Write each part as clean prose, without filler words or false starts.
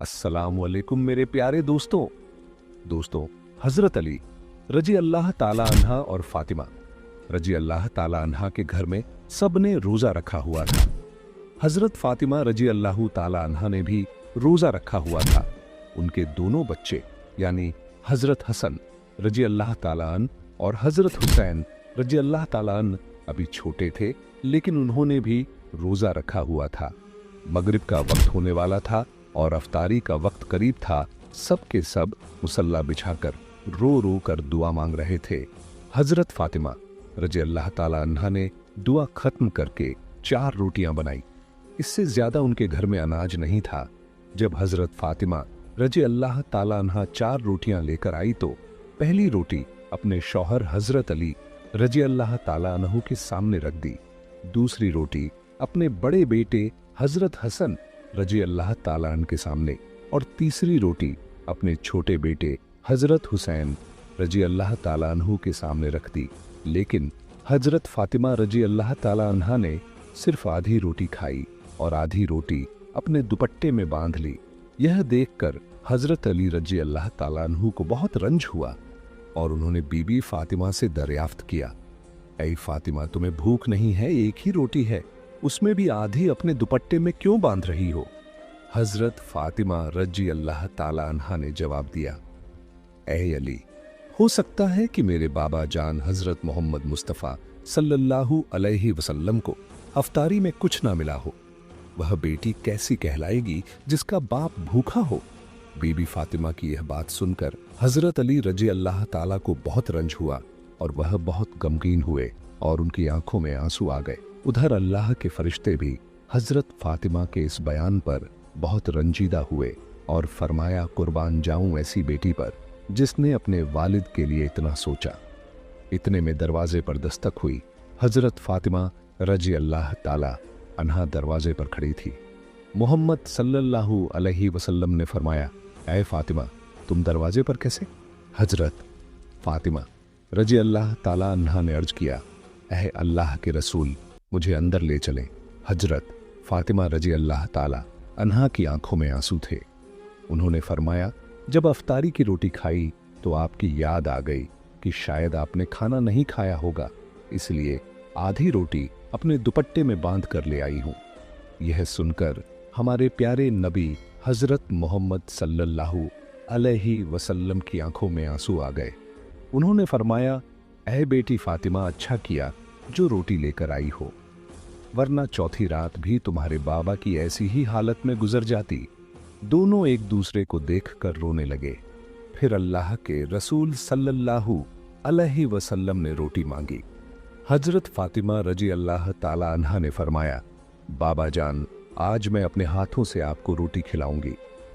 अस्सलामुअलैकुम मेरे प्यारे दोस्तों हजरत अली रजी अल्लाह ताला अन्हा और फातिमा रजी अल्लाह ताला अन्हा के घर में सबने रोजा रखा हुआ था। हजरत फातिमा रजी अल्लाह ताला अन्हा ने भी रोजा रखा हुआ था। उनके दोनों बच्चे यानी हजरत हसन रजी अल्लाह ताला अन और हजरत हुसैन रजी अल्लाह ताला अन अभी छोटे थे, लेकिन उन्होंने भी रोजा रखा हुआ था। मगरिब का वक्त होने वाला था और अफ्तारी का वक्त करीब था। सब के सब मुसल्ला बिछाकर रो रो कर दुआ मांग रहे थे। हजरत फातिमा रजी अल्लाह ताला अन्हा ने दुआ खत्म करके 4 रोटियां बनाई। इससे ज्यादा उनके घर में अनाज नहीं था। जब हजरत फातिमा रजी अल्लाह ताला अन्हा 4 रोटियां लेकर आई तो पहली रोटी अपने शौहर हजरत अली रजी अल्लाह ताला अन्हु के सामने रख दी। दूसरी रोटी अपने बड़े बेटे हजरत हसन रजी अल्लाह ताला अन्हु के सामने और तीसरी रोटी अपने छोटे बेटे हजरत हुसैन रजी अल्लाह ताला अन्हु के सामने रख दी। लेकिन हजरत फातिमा रजी अल्लाह ताला अन्हा ने सिर्फ आधी रोटी खाई और आधी रोटी अपने दुपट्टे में बांध ली। यह देखकर हजरत अली रजी अल्लाह ताला अन्हु को बहुत रंज हुआ और उन्होंने बीबी फातिमा से दरियाफ्त किया, ऐ फातिमा, तुम्हें भूख नहीं है? एक ही रोटी है, उसमें भी आधी अपने दुपट्टे में क्यों बांध रही हो? हजरत फातिमा रजी अल्लाह ताला अन्हा ने जवाब दिया, ऐ अली, हो सकता है कि मेरे बाबा जान हजरत मोहम्मद मुस्तफ़ा सल्लल्लाहु अलैहि वसल्लम को अफ्तारी में कुछ ना मिला हो। वह बेटी कैसी कहलाएगी जिसका बाप भूखा हो? बीबी फातिमा की यह बात सुनकर हजरत अली रजी अल्लाह ताला को बहुत रंज हुआ और वह बहुत गमगीन हुए और उनकी आंखों में आंसू आ गए। उधर अल्लाह के फरिश्ते भी हजरत फातिमा के इस बयान पर बहुत रंजीदा हुए और फरमाया, कुर्बान जाऊं ऐसी बेटी पर जिसने अपने वालिद के लिए इतना सोचा। इतने में दरवाजे पर दस्तक हुई। हजरत फातिमा रजी अल्लाह ताला अन्हा दरवाजे पर खड़ी थी। मोहम्मद सल्लल्लाहु अलैहि वसल्लम ने फरमाया, ऐ फातिमा, तुम दरवाजे पर कैसे? हजरत फातिमा रजी अल्लाह ताला अन्हा ने अर्ज किया, ऐ अल्लाह के रसूल, मुझे अंदर ले चलें। हजरत फातिमा रजी अल्लाह ताला अन्हा की आंखों में आंसू थे। उन्होंने फरमाया, जब अफ्तारी की रोटी खाई तो आपकी याद आ गई कि शायद आपने खाना नहीं खाया होगा, इसलिए आधी रोटी अपने दुपट्टे में बांध कर ले आई हूं। यह सुनकर हमारे प्यारे नबी हजरत मोहम्मद सल्लल्लाहु अलैहि वसल्लम की आंखों में आंसू आ गए। उन्होंने फरमाया, ऐ बेटी फातिमा, अच्छा किया जो रोटी लेकर आई हो, वरना चौथी रात भी तुम्हारे बाबा की ऐसी ही हालत में गुजर जाती। दोनों एक दूसरे को देखकर रोने लगे। फिर अल्लाह के रसूल सल्लल्लाहु अलैहि वसल्लम ने रोटी मांगी। हजरत फातिमा रजी अल्लाह ताला अन्हा ने फरमाया, बाबा जान, आज मैं अपने हाथों से आपको रोटी खिलाऊंगी।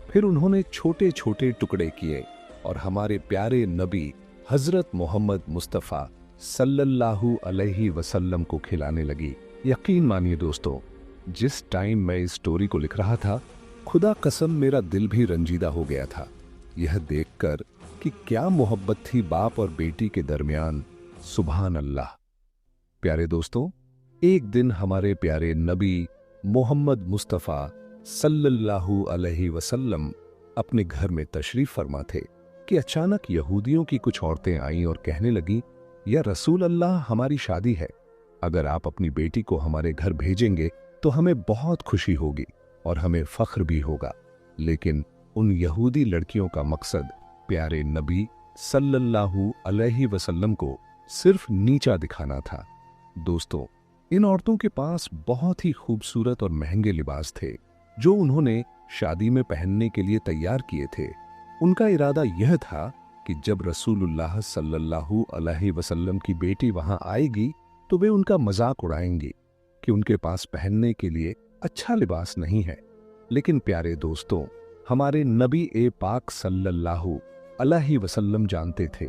फिर उन्होंने छोटे छोटे टुकड़े किए और हमारे प्यारे नबी हजरत मोहम्मद मुस्तफ़ा सल्लल्लाहु अलैहि वसल्लम को खिलाने लगी। यकीन मानिए दोस्तों, जिस टाइम मैं इस स्टोरी को लिख रहा था, खुदा कसम मेरा दिल भी रंजीदा हो गया था, यह देखकर कि क्या मोहब्बत थी बाप और बेटी के दरमियान। सुभान अल्लाह। प्यारे दोस्तों, एक दिन हमारे प्यारे नबी मोहम्मद मुस्तफ़ा सल्लल्लाहु अलैहि वसल्लम अपने घर में तशरीफ फरमा थे कि अचानक यहूदियों की कुछ औरतें आईं और कहने लगीं, या रसूल अल्लाह, हमारी शादी है, अगर आप अपनी बेटी को हमारे घर भेजेंगे तो हमें बहुत खुशी होगी और हमें फख्र भी होगा। लेकिन उन यहूदी लड़कियों का मकसद प्यारे नबी सल्लल्लाहु अलैहि वसल्लम को सिर्फ नीचा दिखाना था। दोस्तों, इन औरतों के पास बहुत ही खूबसूरत और महंगे लिबास थे जो उन्होंने शादी में पहनने के लिए तैयार किए थे। उनका इरादा यह था कि जब रसूलुल्लाह सल्लल्लाहु अलैहि वसल्लम की बेटी वहां आएगी तो वे उनका मजाक उड़ाएंगी कि उनके पास पहनने के लिए अच्छा लिबास नहीं है। लेकिन प्यारे दोस्तों, हमारे नबी ए पाक सल्लल्लाहु अलैहि वसल्लम जानते थे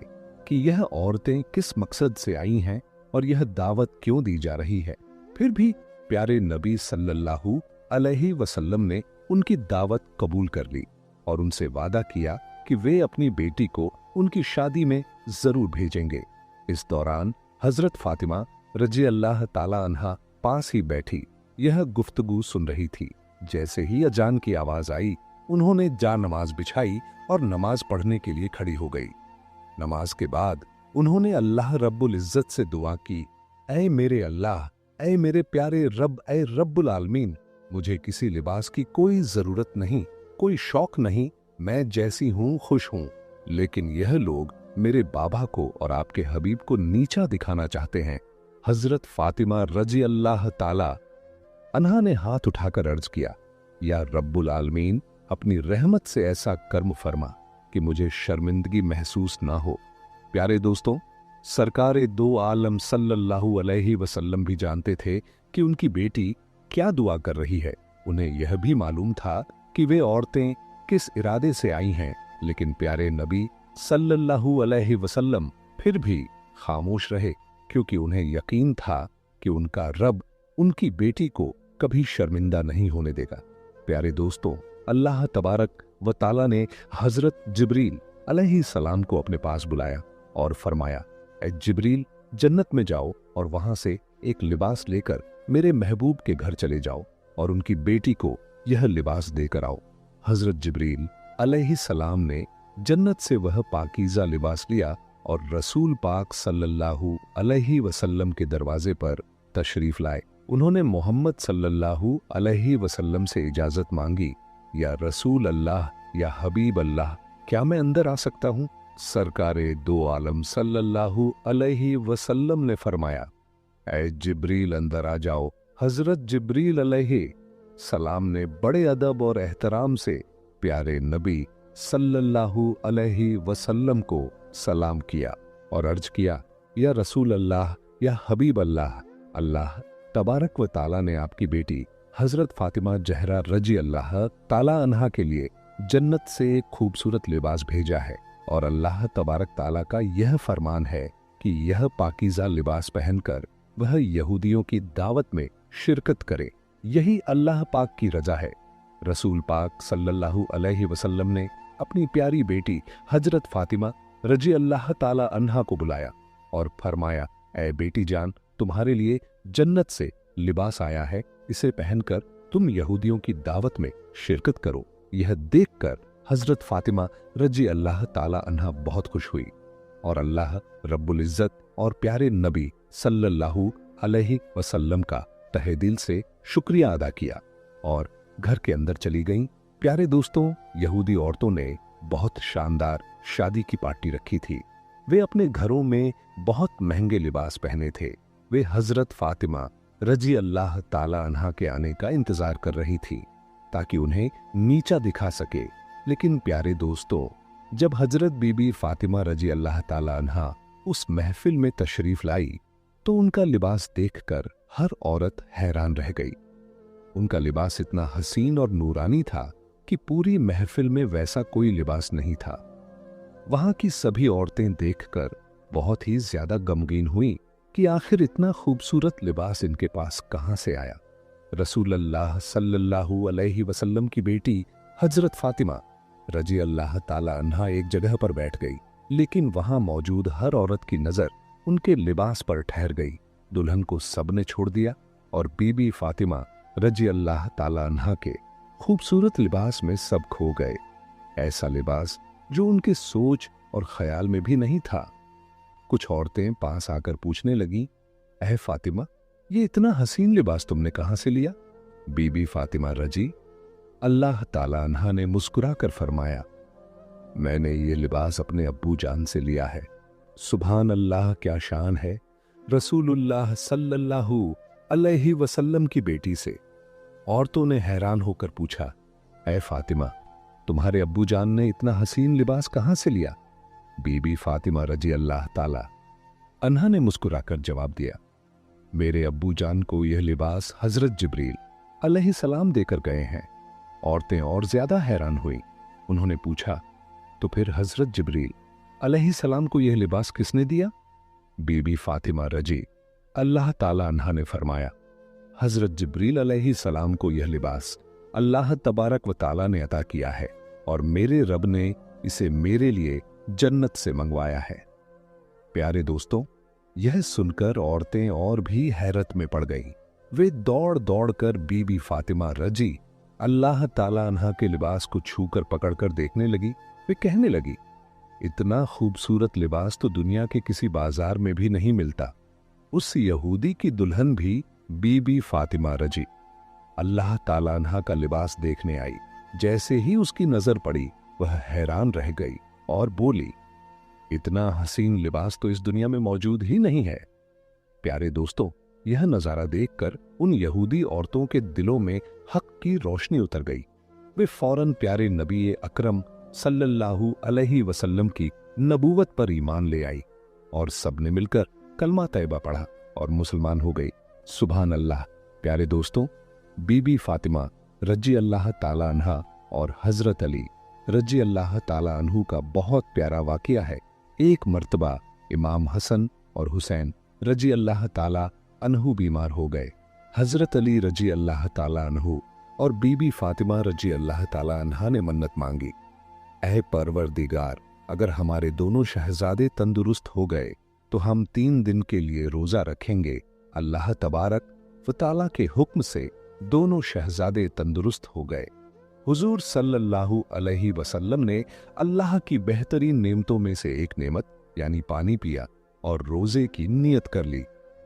कि यह औरतें किस मकसद से आई हैं और यह दावत क्यों दी जा रही है। फिर भी प्यारे नबी सल्लल्लाहु अलैहि वसल्लम ने उनकी दावत कबूल कर ली और उनसे वादा किया कि वे अपनी बेटी को उनकी शादी में जरूर भेजेंगे। इस दौरान हजरत फातिमा रजी अल्लाह ताला अन्हा पास ही बैठी यह गुफ्तगू सुन रही थी। जैसे ही अजान की आवाज आई उन्होंने जा नमाज बिछाई और नमाज पढ़ने के लिए खड़ी हो गई। नमाज के बाद उन्होंने अल्लाह रब्बुल इज्जत से दुआ की, ऐ मेरे अल्लाह, ऐ मेरे प्यारे रब, ऐ रब्बुल आलमीन, मुझे किसी लिबास की कोई जरूरत नहीं, कोई शौक नहीं, मैं जैसी हूं खुश हूं, लेकिन यह लोग मेरे बाबा को और आपके हबीब को नीचा दिखाना चाहते हैं। हजरत फातिमा रजी अल्लाह ताला अन्हा ने हाथ उठाकर अर्ज किया, या रब्बुल आलमीन, अपनी रहमत से ऐसा कर्म फरमा कि मुझे शर्मिंदगी महसूस ना हो। प्यारे दोस्तों, सरकार दो आलम सल्लल्लाहु अलैहि वसल्लम भी जानते थे कि उनकी बेटी क्या दुआ कर रही है। उन्हें यह भी मालूम था कि वे औरतें किस इरादे से आई हैं, लेकिन प्यारे नबी सल्लल्लाहु अलैहि वसल्लम फिर भी खामोश रहे, क्योंकि उन्हें यकीन था कि उनका रब उनकी बेटी को कभी शर्मिंदा नहीं होने देगा। प्यारे दोस्तों, अल्लाह तबारक व ताला ने हजरत जिब्रील अलैहि सलाम को अपने पास बुलाया और फरमाया, ऐ जिब्रील, जन्नत में जाओ और वहां से एक लिबास लेकर मेरे महबूब के घर चले जाओ और उनकी बेटी को यह लिबास देकर आओ। हजरत जिब्रील अलैहि सलाम ने जन्नत से वह पाकीज़ा लिबास लिया और रसूल पाक सल्लल्लाहु अलैहि वसल्लम के दरवाजे पर तशरीफ लाए। उन्होंने मोहम्मद सल्लल्लाहु अलैहि वसल्लम से इजाजत मांगी, या रसूल अल्लाह, या हबीब अल्लाह, क्या मैं अंदर आ सकता हूं? सरकारे दो आलम सल्लल्लाहु अलैहि वसल्लम ने फरमाया, ऐ जिब्रील, अंदर आ जाओ। हजरत जिब्रील अलैहि सलाम ने बड़े अदब और एहतराम से प्यारे नबी सल्लल्लाहु अलैहि वसल्लम को सलाम किया और अर्ज किया, या रसूल अल्लाह, या हबीब अल्लाह, अल्लाह तबारक व ताला ने आपकी बेटी हजरत फातिमा जहरा रजी अल्लाह ताला अन्हा के लिए जन्नत से एक खूबसूरत लिबास भेजा है, और अल्लाह तबारक ताला का यह फरमान है कि यह पाकीज़ा लिबास पहनकर वह यहूदियों की दावत में शिरकत करे। यही अल्लाह पाक की रजा है। रसूल पाक सल्लल्लाहु अलैहि वसल्लम ने अपनी प्यारी बेटी हजरत फातिमा रजी अल्लाह ताला अन्हा को बुलाया और फरमाया, ऐ बेटी जान, तुम्हारे लिए जन्नत से लिबास आया है, इसे पहनकर तुम यहूदियों की दावत में शिरकत करो। यह देखकर हजरत फातिमा रजी अल्लाह ताला अन्हा बहुत खुश हुई और अल्लाह रब्बुल इज्जत और प्यारे नबी सल्लल्लाहु अलैहि वसल्लम का तहे दिल से शुक्रिया अदा किया और घर के अंदर चली गईं। प्यारे दोस्तों, यहूदी औरतों ने बहुत शानदार शादी की पार्टी रखी थी। वे अपने घरों में बहुत महंगे लिबास पहने थे। वे हजरत फातिमा रजी अल्लाह ताला अन्हा के आने का इंतजार कर रही थी ताकि उन्हें नीचा दिखा सके। लेकिन प्यारे दोस्तों, जब हजरत बीबी फातिमा रजी अल्लाह ताला अन्हा उस महफिल में तशरीफ लाई तो उनका लिबास देखकर हर औरत हैरान रह गई। उनका लिबास इतना हसीन और नूरानी था कि पूरी महफिल में वैसा कोई लिबास नहीं था। वहां की सभी औरतें देखकर बहुत ही ज्यादा गमगीन हुई कि आखिर इतना खूबसूरत लिबास इनके पास कहां से आया। रसूल अल्लाह सल्लल्लाहु अलैहि वसल्लम की बेटी हजरत फातिमा रजी अल्लाह ताला अन्हा एक जगह पर बैठ गई, लेकिन वहां मौजूद हर औरत की नजर उनके लिबास पर ठहर गई। दुल्हन को सबने छोड़ दिया और बीबी फातिमा रजी अल्लाह ताला अन्हा के खूबसूरत लिबास में सब खो गए। ऐसा लिबास जो उनके सोच और ख्याल में भी नहीं था। कुछ औरतें पास आकर पूछने लगी, ऐ फातिमा, ये इतना हसीन लिबास तुमने कहां से लिया? बीबी फातिमा रजी अल्लाह ताला अन्हा ने मुस्कुराकर फरमाया, मैंने ये लिबास अपने अब्बू जान से लिया है। सुभान अल्लाह, क्या शान है रसूलुल्लाह सल्लल्लाहु अलैहि वसल्लम की बेटी से। औरतों ने हैरान होकर पूछा, ऐ फातिमा, तुम्हारे अब्बू जान ने इतना हसीन लिबास कहां से लिया? बीबी फातिमा रजी अल्लाह ताला अन्हा ने मुस्कुराकर जवाब दिया, मेरे अब्बू जान को यह लिबास हजरत जिब्रील अलैहि सलाम देकर गए हैं। औरतें और ज्यादा हैरान हुई। उन्होंने पूछा, तो फिर हजरत जिब्रील अलैहि सलाम को यह लिबास किसने दिया? बीबी फातिमा रजी अल्लाह ताला अन्हा ने फरमाया, हजरत जिब्रील अलैहि सलाम को यह लिबास अल्लाह तबारक व ताला ने अता किया है और मेरे रब ने इसे मेरे लिए जन्नत से मंगवाया है। प्यारे दोस्तों, यह सुनकर औरतें और भी हैरत में पड़ गईं। वे दौड़ दौड़ कर बीबी फातिमा रजी अल्लाह ताला अन्हा के लिबास को छूकर पकड़कर देखने लगी। वे कहने लगी, इतना खूबसूरत लिबास तो दुनिया के किसी बाजार में भी नहीं मिलता। उस यहूदी की दुल्हन भी बीबी फातिमा रजी अल्लाह ताला अन्हा का लिबास देखने आई। जैसे ही उसकी नजर पड़ी वह हैरान रह गई और बोली, इतना हसीन लिबास तो इस दुनिया में मौजूद ही नहीं है। प्यारे दोस्तों, यह नजारा देखकर उन यहूदी औरतों के दिलों में हक की रोशनी उतर गई। वे फौरन प्यारे नबी अकरम सल्लल्लाहु अलैहि वसल्लम की नबूवत पर ईमान ले आई और सबने मिलकर कलमा तैयबा पढ़ा और मुसलमान हो गई। सुभान अल्लाह। प्यारे दोस्तों, बीबी फातिमा रजी अल्लाह ताला अन्हा और हजरत अली रजी अल्लाह ताला अन्हु का बहुत प्यारा वाकया है। एक मर्तबा इमाम हसन और हुसैन रजी अल्लाह ताला अन्हु बीमार हो गए। हजरत अली रजी अल्लाह ताला अन्हु और बीबी फातिमा रजी अल्लाह ताला अन्हा ने मन्नत मांगी, ऐ परवरदिगार, अगर हमारे दोनों शहजादे तंदुरुस्त हो गए तो हम 3 दिन के लिए रोजा रखेंगे। अल्लाह तबारक व ताला के हुक्म से दोनों शहजादे तंदुरुस्त हो गए। हुजूर सल्लल्लाहु अलैहि वसल्लम ने अल्लाह की बेहतरीन नेमतों में से एक नेमत यानी पानी पिया और रोजे की नियत कर ली।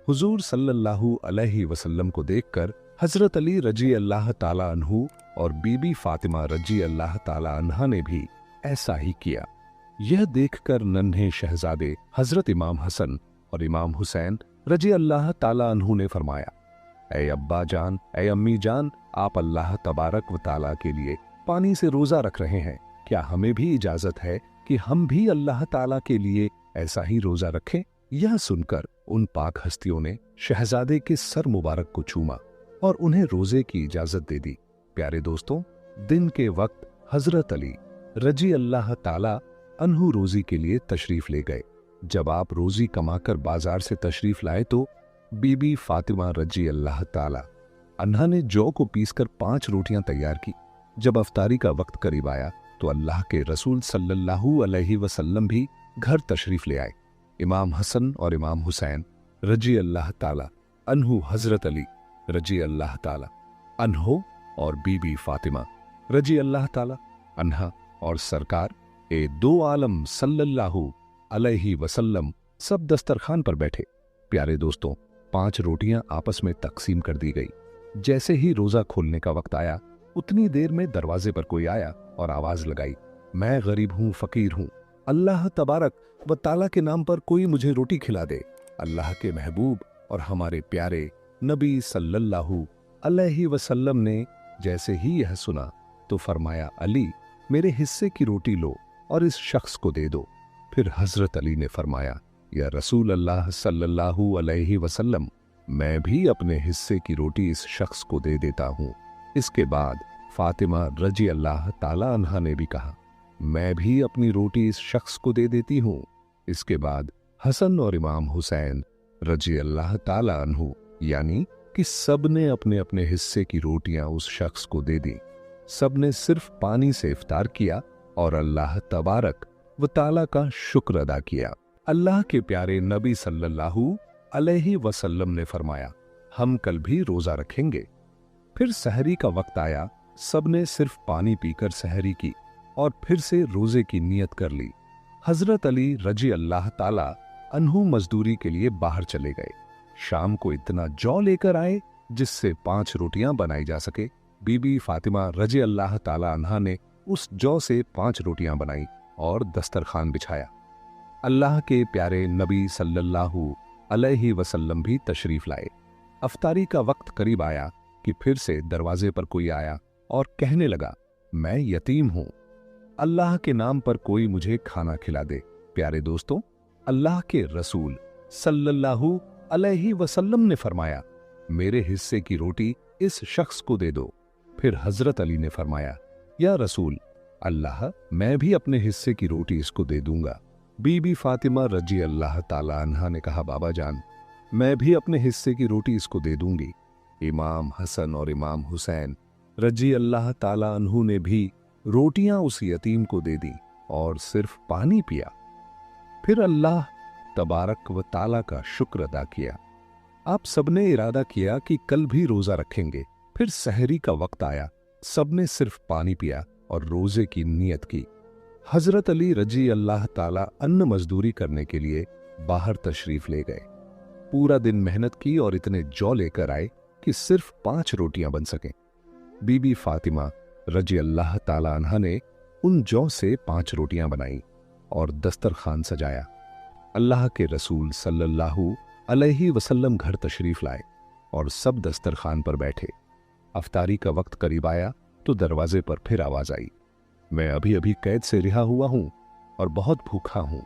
हुजूर सल्लल्लाहु अलैहि वसल्लम को देखकर हजरत अली रजी अल्लाह ताला अन्हु और बीबी फातिमा रजी अल्लाह ताला अन्हा ने भी ऐसा ही किया। यह देखकर नन्हे शहजादे हजरत इमाम हसन और इमाम हुसैन रजी अल्लाह ताला अन्हु ने फरमाया, ऐ अब्बा जान, ऐ अम्मी जान, आप अल्लाह तबारक व ताला के लिए पानी से रोजा रख रहे हैं, क्या हमें भी इजाजत है कि हम भी अल्लाह ताला के लिए ऐसा ही रोजा रखें? यह सुनकर उन पाक हस्तियों ने शहजादे के सर मुबारक को चूमा और उन्हें रोजे की इजाजत दे दी। प्यारे दोस्तों, दिन के वक्त हजरत अली रजी अल्लाह ताला अन्हु रोजी के लिए तशरीफ ले गए। जब आप रोजी कमाकर बाजार से तशरीफ लाए तो बीबी फातिमा रजी अल्लाह ताला अन्हा ने जौ को पीसकर 5 रोटियां तैयार की। जब अफ्तारी का वक्त करीब आया तो अल्लाह के रसूल सल्लल्लाहु अलैहि वसल्लम भी घर तशरीफ ले आए। इमाम हसन और इमाम हुसैन रजी अल्लाह ताला अन्हु, हजरत अली रजी अल्लाह ताला अन्हो और बीबी फातिमा रजी अल्लाह ताला अन्हा और सरकार ए दो आलम सल्लल्लाहु अलैहि वसल्लम सब दस्तरखान पर बैठे। प्यारे दोस्तों, 5 रोटियां आपस में तकसीम कर दी गई। जैसे ही रोजा खोलने का वक्त आया उतनी देर में दरवाजे पर कोई आया और आवाज लगाई, मैं गरीब हूं, फकीर हूं, अल्लाह तबारक व ताला के नाम पर कोई मुझे रोटी खिला दे। अल्लाह के महबूब और हमारे प्यारे नबी सल्लल्लाहु अलैहि वसल्लम ने जैसे ही यह सुना तो फरमाया, अली, मेरे हिस्से की रोटी लो और इस शख्स को दे दो। फिर हजरत अली ने फरमाया, या रसूल अल्लाह सल्लल्लाहु अलैहि वसल्लम, मैं भी अपने हिस्से की रोटी इस शख्स को दे देता हूँ। इसके बाद फातिमा रजी अल्लाह ताला अन्हा ने भी कहा, मैं भी अपनी रोटी इस शख्स को दे देती हूँ। इसके बाद हसन और इमाम हुसैन रजी अल्लाह ताला अन्हु यानी कि सब ने अपने अपने हिस्से की रोटियां उस शख्स को दे दी। सब ने सिर्फ पानी से इफ्तार किया और अल्लाह तबारक व ताला का शुक्र अदा किया। अल्लाह के प्यारे नबी सल्लल्लाहु अलैहि वसल्लम ने फरमाया, हम कल भी रोजा रखेंगे। फिर सहरी का वक्त आया, सब ने सिर्फ पानी पीकर सहरी की और फिर से रोजे की नियत कर ली। हजरत अली रजी अल्लाह ताला अन्हु मजदूरी के लिए बाहर चले गए। शाम को इतना जौ लेकर आए जिससे 5 रोटियां बनाई जा सके। बीबी फातिमा रजी अल्लाह ताला अन्हा ने उस जौ से 5 रोटियां बनाई और दस्तरखान बिछाया। अल्लाह के प्यारे नबी सल्लल्लाहु अलैहि वसल्लम भी तशरीफ लाए। अफ्तारी का वक्त करीब आया कि फिर से दरवाजे पर कोई आया और कहने लगा, मैं यतीम हूं, अल्लाह के नाम पर कोई मुझे खाना खिला दे। प्यारे दोस्तों, अल्लाह के रसूल सल्लल्लाहु अलैहि वसल्लम ने फरमाया, मेरे हिस्से की रोटी इस शख्स को दे दो। फिर हजरत अली ने फरमाया, या रसूल अल्लाह, मैं भी अपने हिस्से की रोटी इसको दे दूंगा। बीबी फातिमा रजी अल्लाह ताला अन्हा ने कहा, बाबा जान, मैं भी अपने हिस्से की रोटी इसको दे दूंगी। इमाम हसन और इमाम हुसैन रजी अल्लाह ताला अन्हु ने भी रोटियां उस यतीम को दे दी और सिर्फ पानी पिया। फिर अल्लाह तबारक व ताला का शुक्र अदा किया। आप सबने इरादा किया कि कल भी रोजा रखेंगे। फिर सहरी का वक्त आया सबने सिर्फ पानी पिया और रोजे की नियत की। हजरत अली रजी अल्लाह ताला अन्न मजदूरी करने के लिए बाहर तशरीफ ले गए। पूरा दिन मेहनत की और इतने जौ लेकर आए कि सिर्फ 5 रोटियां बन सकें। बीबी फातिमा रजी अल्लाह ताला अन्हा ने उन जौ से 5 रोटियां बनाई और दस्तरखान सजाया। अल्लाह के रसूल सल्लल्लाहु अलैहि वसल्लम घर तशरीफ लाए और सब दस्तरखान पर बैठे। अफ्तारी का वक्त करीब आया तो दरवाजे पर फिर आवाज आई, मैं अभी अभी कैद से रिहा हुआ हूं और बहुत भूखा हूं।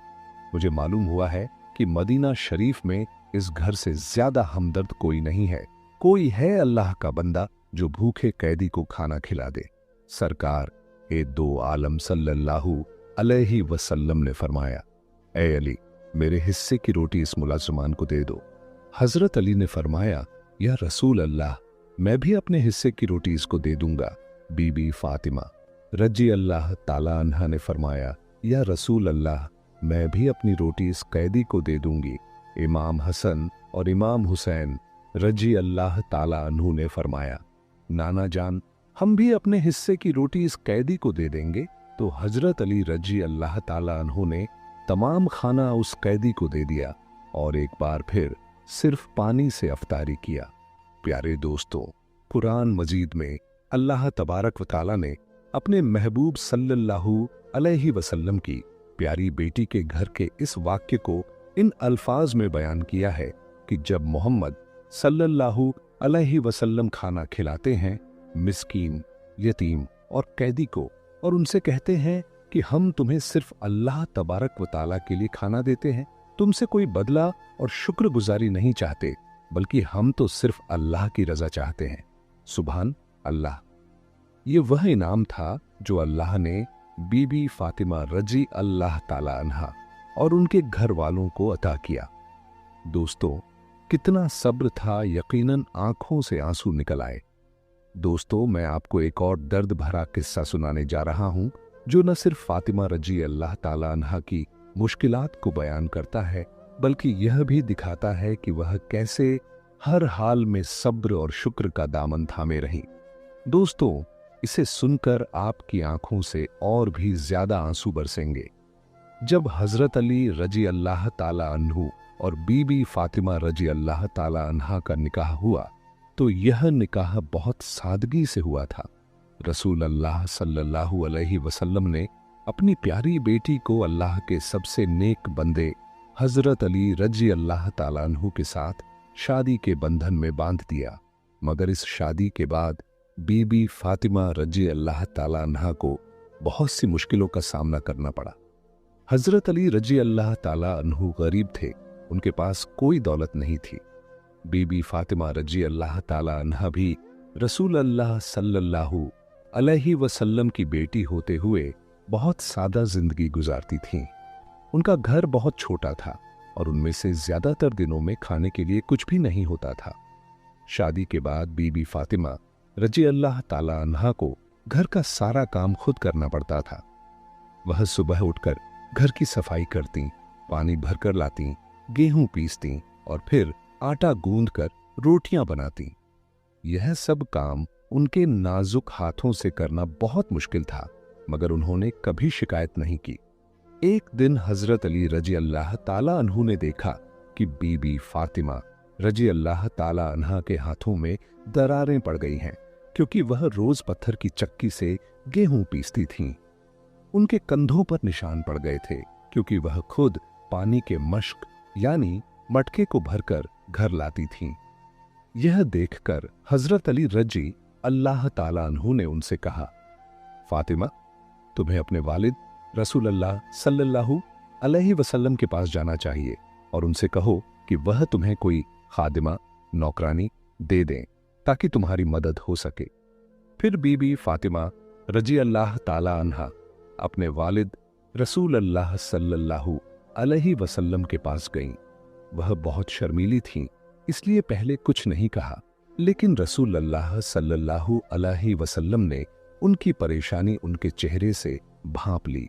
मुझे मालूम हुआ है कि मदीना शरीफ में इस घर से ज्यादा हमदर्द कोई नहीं है। कोई है अल्लाह का बंदा जो भूखे कैदी को खाना खिला दे। सरकार ए दो आलम सल्लल्लाहु अलैहि वसल्लम ने फरमाया, ए अली, मेरे हिस्से की रोटी इस मुलाजमान को दे दो। हजरत अली ने फरमाया, या रसूल अल्लाह, मैं भी अपने हिस्से की रोटी इसको दे दूंगा। बीबी फातिमा रजी अल्लाह ताला अन्हा ने फरमाया, या रसूल अल्लाह, मैं भी अपनी रोटी इस कैदी को दे दूंगी। इमाम हसन और इमाम हुसैन रजी अल्लाह ताला अन्हु ने फरमाया, नाना जान, हम भी अपने हिस्से की रोटी इस कैदी को दे देंगे। तो हजरत अली रजी अल्लाह ताला अन्हु ने तमाम खाना उस कैदी को दे दिया और एक बार फिर सिर्फ पानी से अफ्तारी किया। प्यारे दोस्तों, कुरान मजीद में अल्लाह तबारक व तआला ने अपने महबूब सल्लल्लाहु अलैहि वसल्लम की प्यारी बेटी के घर के इस वाक्य को इन अल्फाज में बयान किया है कि जब मोहम्मद सल्लल्लाहु अलैहि वसल्लम खाना खिलाते हैं मिस्कीन, यतीम और कैदी को, और उनसे कहते हैं कि हम तुम्हें सिर्फ अल्लाह तबारक व तआला के लिए खाना देते हैं, तुमसे कोई बदला और शुक्रगुजारी नहीं चाहते, बल्कि हम तो सिर्फ अल्लाह की रजा चाहते हैं। सुभान अल्लाह। ये वह इनाम था जो अल्लाह ने बीबी फातिमा रजी अल्लाह ताला अन्हा और उनके घर वालों को अता किया। दोस्तों, कितना सब्र था, यकीनन आंखों से आंसू निकल आए। दोस्तों, मैं आपको एक और दर्द भरा किस्सा सुनाने जा रहा हूं जो न सिर्फ फातिमा रजी अल्लाह ताला अन्हा की मुश्किलात को बयान करता है, बल्कि यह भी दिखाता है कि वह कैसे हर हाल में सब्र और शुक्र का दामन थामे रही। दोस्तों, इसे सुनकर आपकी आंखों से और भी ज्यादा आंसू बरसेंगे। जब हजरत अली रजी अल्लाह ताला अन्हु और बीबी फातिमा रजी अल्लाह ताला अन्हा का निकाह हुआ तो यह निकाह बहुत सादगी से हुआ था। रसूल अल्लाह सल्लल्लाहु अलैहि वसल्लम ने अपनी प्यारी बेटी को अल्लाह के सबसे नेक बंदे हजरत अली रजी अल्लाह ताला अन्हु के साथ शादी के बंधन में बांध दिया। मगर इस शादी के बाद बीबी फातिमा रजी अल्लाह ताला अन्हा को बहुत सी मुश्किलों का सामना करना पड़ा। हजरत अली रजी अल्लाह ताला अन्हु गरीब थे, उनके पास कोई दौलत नहीं थी। बीबी फातिमा रजी अल्लाह ताला अन्हा भी रसूल अल्लाह सल्लल्लाहु अलैहि वसल्लम की बेटी होते हुए बहुत सादा जिंदगी गुजारती थीं। उनका घर बहुत छोटा था और उनमें से ज्यादातर दिनों में खाने के लिए कुछ भी नहीं होता था। शादी के बाद बीबी फातिमा रजी अल्लाह ताला अन्हा को घर का सारा काम खुद करना पड़ता था। वह सुबह उठकर घर की सफाई करती, पानी भरकर लाती, गेहूं पीसती और फिर आटा गूंदकर रोटियां बनाती। यह सब काम उनके नाजुक हाथों से करना बहुत मुश्किल था, मगर उन्होंने कभी शिकायत नहीं की। एक दिन हजरत अली रजी अल्लाह ताला अन्हु ने देखा कि बीबी फातिमा रजी अल्लाह ताला अन्हा के हाथों में दरारें पड़ गई हैं, क्योंकि वह रोज पत्थर की चक्की से गेहूं पीसती थीं। उनके कंधों पर निशान पड़ गए थे, क्योंकि वह खुद पानी के मश्क यानी मटके को भरकर घर लाती थीं। यह देखकर हजरत अली रजी अल्लाह ताला अन्हु ने उनसे कहा, फातिमा, तुम्हें अपने वालिद रसूल अल्लाह सल्लल्लाहु अलैहि वसल्लम के पास जाना चाहिए और उनसे कहो कि वह तुम्हें कोई खादिमा, नौकरानी दे दें ताकि तुम्हारी मदद हो सके। फिर बीबी फातिमा रजी अल्लाह ताला अन्हा अपने वालिद रसूल अल्लाह सल्लल्लाहु अलैहि वसल्लम के पास गईं। वह बहुत शर्मीली थीं, इसलिए पहले कुछ नहीं कहा, लेकिन रसूल अल्लाह सल्लल्लाहु अलैहि वसल्लम ने उनकी परेशानी उनके चेहरे से भांप ली।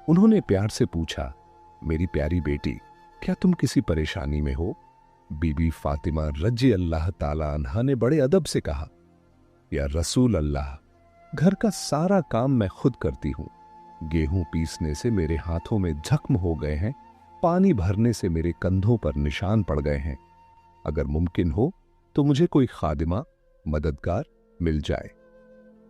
उन्होंने प्यार से पूछा, मेरी प्यारी बेटी, क्या तुम किसी परेशानी में हो? बीबी फातिमा रजी अल्लाह ताला अन्हा ने बड़े अदब से कहा, या रसूल अल्लाह, घर का सारा काम मैं खुद करती हूँ। गेहूं पीसने से मेरे हाथों में जख्म हो गए हैं, पानी भरने से मेरे कंधों पर निशान पड़ गए हैं। अगर मुमकिन हो तो मुझे कोई खादिमा, मददगार मिल जाए।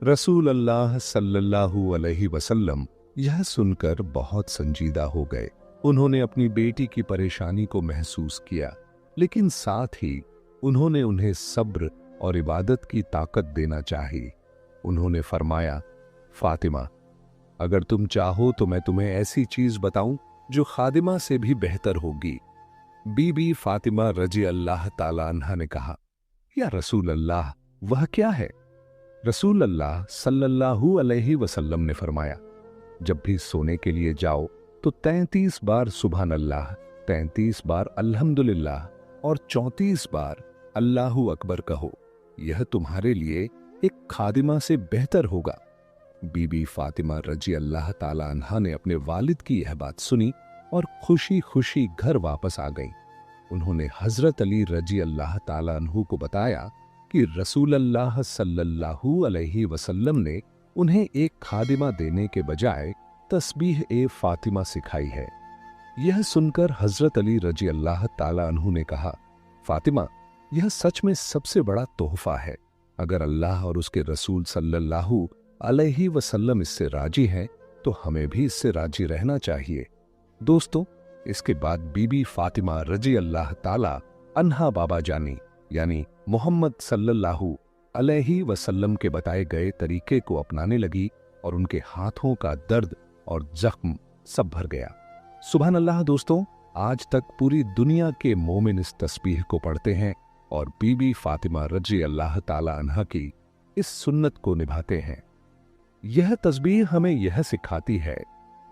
रसूल अल्लाह सल्लल्लाहु अलैहि वसल्लम यह सुनकर बहुत संजीदा हो गए। उन्होंने अपनी बेटी की परेशानी को महसूस किया, लेकिन साथ ही उन्होंने उन्हें सब्र और इबादत की ताकत देना चाही। उन्होंने फरमाया, फातिमा, अगर तुम चाहो तो मैं तुम्हें ऐसी चीज बताऊं जो खादिमा से भी बेहतर होगी। बीबी फातिमा रजी अल्लाह ताला अन्हा ने कहा, या रसूल अल्लाह, वह क्या है? रसूल अल्लाह सल्लल्लाहु अलैहि वसल्लम ने फरमाया, जब भी सोने के लिए जाओ तो 33 बार सुभान अल्लाह, 33 बार अल्हम्दुलिल्लाह और 34 बार अल्लाहु अकबर कहो। यह तुम्हारे लिए एक खादिमा से बेहतर होगा। बीबी फातिमा रजी अल्लाह ताला अन्हा ने अपने वालिद की यह बात सुनी और खुशी खुशी घर वापस आ गईं। उन्होंने हजरत अली रजी अल्लाह ताला अन्हु को बताया कि रसूल अल्लाह सल्लल्लाहु अलैहि वसल्लम ने उन्हें एक खादिमा देने के बजाय तस्बीह ए फातिमा सिखाई है। यह सुनकर हजरत अली रजी अल्लाह ताला अन्हु ने कहा, फातिमा, यह सच में सबसे बड़ा तोहफा है। अगर अल्लाह और उसके रसूल सल्लल्लाहु अलैहि वसल्लम इससे राजी हैं, तो हमें भी इससे राजी रहना चाहिए। दोस्तों, इसके बाद बीबी फातिमा रजी अल्लाह ताला अन्हा बाबा जानी यानी मोहम्मद सल्लल्लाहु अलैहि वसल्लम के बताए गए तरीके को अपनाने लगी और उनके हाथों का दर्द और जख्म सब भर गया। सुभान अल्लाह। दोस्तों, आज तक पूरी दुनिया के मोमिन इस तस्बीह को पढ़ते हैं और बीबी फातिमा रजी अल्लाह ताला अन्हा की इस सुन्नत को निभाते हैं। यह तस्बीह हमें यह सिखाती है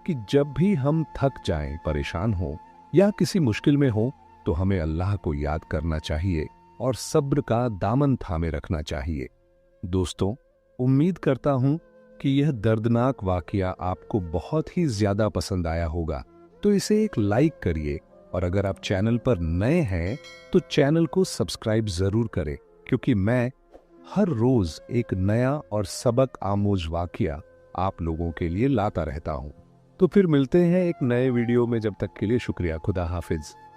कि जब भी हम थक जाएं, परेशान हों या किसी मुश्किल में हों, तो हमें अल्लाह को याद करना चाहिए और सब्र का दामन थामे रखना चाहिए। दोस्तों, उम्मीद करता हूं कि यह दर्दनाक वाकया आपको बहुत ही ज्यादा पसंद आया होगा, तो इसे एक लाइक करिए और अगर आप चैनल पर नए हैं तो चैनल को सब्सक्राइब जरूर करें, क्योंकि मैं हर रोज एक नया और सबक आमोज वाकया आप लोगों के लिए लाता रहता हूं। तो फिर मिलते हैं एक नए वीडियो में। जब तक के लिए शुक्रिया। खुदा हाफिज।